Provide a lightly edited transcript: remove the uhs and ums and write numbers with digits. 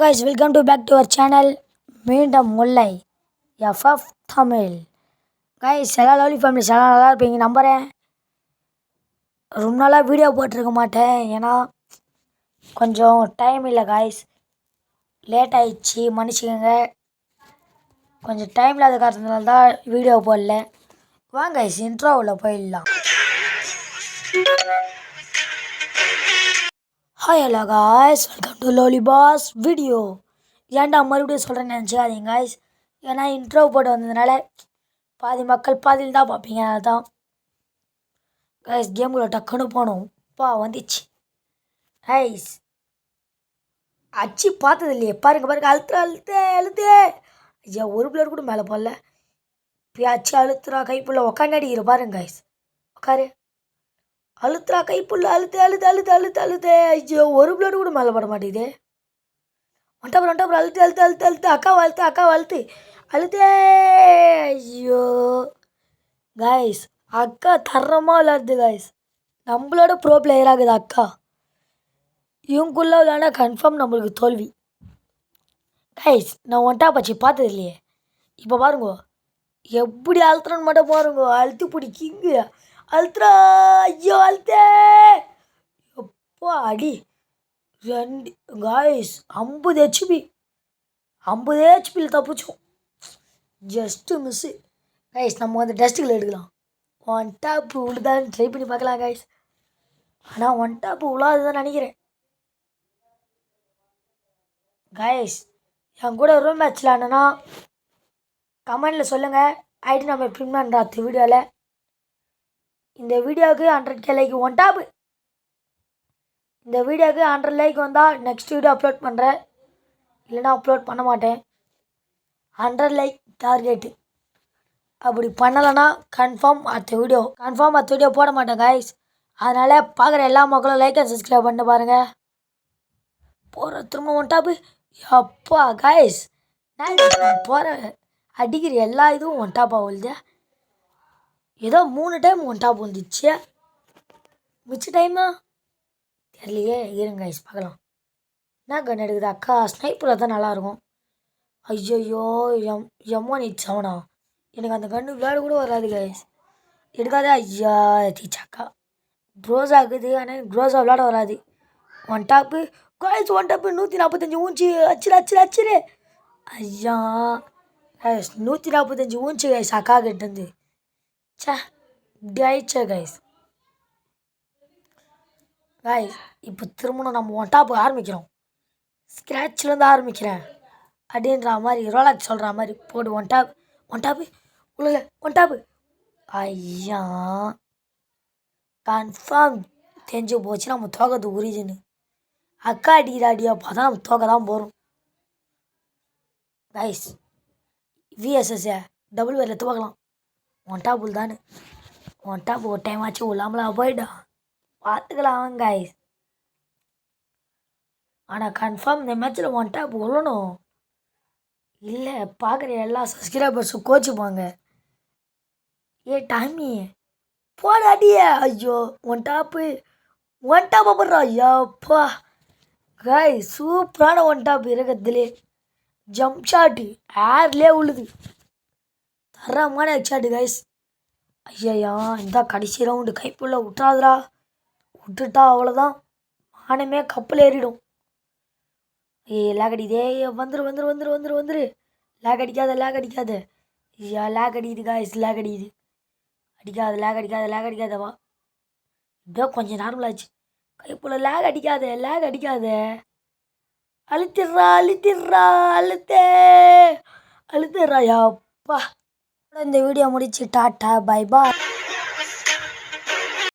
guys, welcome to back to our channel மீண்டும் முல்லை FF Tamil. guys எல்லா lovely families எல்லாம் நல்லா இருப்பீங்க நம்புகிறேன். ரொம்ப நாளாக வீடியோ போட்டிருக்க மாட்டேன் ஏன்னா கொஞ்சம் டைம் இல்லை guys, லேட் ஆயிடுச்சு மன்னிச்சுக்கோங்க. கொஞ்சம் டைம் இல்லாத காரணத்தினால தான் வீடியோ போடல. வாங்க guys இன்ட்ரோவில் போயிடலாம். Hi hello guys, welcome to லோலி பாஸ் வீடியோ. ஏன்டா மறுபடியும் சொல்கிறேன்னு நினச்சிக்காதீங்க காய்ஸ், ஏன்னா இன்ட்ரோ போட்டு வந்ததுனால பாதி மக்கள் பாதியில் தான் பார்ப்பீங்க. அதுதான் காய்ஸ், கேமுக்குள்ள டக்குன்னு போகணும். வந்துச்சு காய்ஸ், அச்சு பார்த்தது இல்லையே, பாருங்க அழுத்து ஐயா, ஒரு பிளேயர் கூட மேலே போடல. இப்போ அச்சு அழுத்துறா கைப்புள்ள உக்காந்து அடிக்கிற பாருங்க காய்ஸ், உட்காரு அழுத்துறா கைப்புள்ள அழுத்து. ஐயோ, ஒரு பிளேடு கூட மேலே பட மாட்டேங்குது. ஒன்டாப்புறம் அழுத்து அக்கா அழுத்து. ஐயோ காய்ஸ், அக்கா தரமாக விளாடுது காய்ஸ், நம்மளோட ப்ரோ பிளேயர் ஆகுது அக்கா. இவங்குள்ள விளையாண்டா கன்ஃபார்ம் நம்மளுக்கு தோல்வி காய்ஸ். நான் ஒன்டாப்பாச்சி பார்த்தது இல்லையே, இப்போ பாருங்க எப்படி அழுத்துறன்னு மட்டும் பாருங்க. அழுத்து பிடிக்கிங்க அழுத்துறா. ஐயோ அழுத்தே எப்பா அடி. 2 காய்ஸ் 50 ஹெச்பியில் தப்பிச்சோம், ஜஸ்ட்டு மிஸ்ஸு காய்ஸ். நம்ம வந்து டஸ்ட்டுகள் எடுக்கலாம். ஒன் டாப்பு விழுதான்னு ட்ரை பண்ணி பார்க்கலாம் காய்ஸ், ஆனால் ஒன் டாப்பு விழாதுதான் நினைக்கிறேன் காய்ஸ். என் கூட ரூம் மேட்ச் விளாண்டனா கமெண்டில் சொல்லுங்கள், ஐடி நம்ம பிரிண்ட் பண்ணுற வீடியோவில். இந்த வீடியோவுக்கு 100K லைக் ஒன் டாப்பு. இந்த வீடியோவுக்கு 100 லைக் வந்தால் நெக்ஸ்ட் வீடியோ அப்லோட் பண்ணுறேன், இல்லைனா அப்லோட் பண்ண மாட்டேன். 100 லைக் டார்கெட்டு. அப்படி பண்ணலைன்னா கன்ஃபார்ம் அடுத்த வீடியோ போட மாட்டேன் காய்ஸ். அதனால் பார்க்குற எல்லா மக்களும் லைக் அண்ட் சப்ஸ்கிரைப் பண்ணி பாருங்கள். போகிற திரும்ப ஒன் டாப்பு. அப்பா காய்ஸ், நான் போகிற அடிக்கிற எல்லா இதுவும் ஒன் டாப்பாக வருது. ஏதோ 3 டைம் ஒன் டாப் வந்துச்சு, மிச்ச டைமா தெரியலையே. இருங்க கைஸ் பார்க்கலாம். என்ன கன் எடுக்குது அக்கா, ஸ்னைப்பரில் தான் நல்லாயிருக்கும். ஐயோ M1 அவனா, எனக்கு அந்த கன்று விளையாட கூட வராது கைஸ், எடுக்காதே. ஐயா தீச்சாக்கா க்ரோஸா இருக்குது, ஆனால் எனக்கு க்ரோஸா விளையாட வராது. One top guys, one top 145 ஊஞ்சி அச்சிரு. ஐயா கைஸ் 145 ஊஞ்சி கைஸ் அக்கா கிட்டேருந்து. இப்படி ஆயிடுச்சா கைஸ். இப்போ திரும்பணும் நம்ம ஒன் டாப்பு ஆரம்பிக்கிறோம். ஸ்க்ராட்ச்லேருந்து ஆரம்பிக்கிறேன் அப்படின்ற மாதிரி ரோலாக்ஸ் சொல்கிற மாதிரி போடு. ஒன் டாப்பு உள்ள ஒன் டாப்பு. ஐயா கன்ஃபார்ம் தெரிஞ்சு போச்சு நம்ம தோக்கத்து உரிஜின்னு. அக்கா அடிக்கிறாடியா பார்த்தா நம்ம தோக்க தான் போகிறோம் கைஸ். VSS டபுள் வேரில் துவக்கலாம். ஒன் டாப்பு தானே, ஒன் டாப் ஒரு டைம் ஆச்சு உள்ளாமலாம் போயிட்டா, பார்த்துக்கலாம் கைஸ். ஆனால் கன்ஃபார்ம் இந்த மேட்ச்சில் ஒன் டாப் உள்ளணும், இல்லை பார்க்குற எல்லா சப்ஸ்கிரைபர்ஸும் கோச்சுப்பாங்க. டாமி போடாடிய. ஐயோ ஒன் டாப்பு போடுறா. ஐயாப்பா கைஸ், சூப்பரான ஒன் டாப் இருக்கிறதுலே. ஜம்ப் ஷாட்டு ஏர்லேயே உழுது, தரமான ஹெட்ஷாட்டு கைஸ். ஐயா இந்த கடைசி ரவுண்டு கைப்புள்ள விட்டுட்டா அவ்வளோதான், மானமே கப்பல் ஏறிடும். லேக் அடிக்குதே, வந்துரு. லேக் அடிக்காத. ஐயா லேக் அடிக்குது காய்ஸ், லேக் அடிக்காத. வா இப்படியோ கொஞ்சம் நார்மலாச்சு. கைப்புள்ள லேக் அடிக்காத. அழுத்திடுறா. யா அப்பா. இந்த வீடியோ முடிச்சு டாட்டா பை பாய்.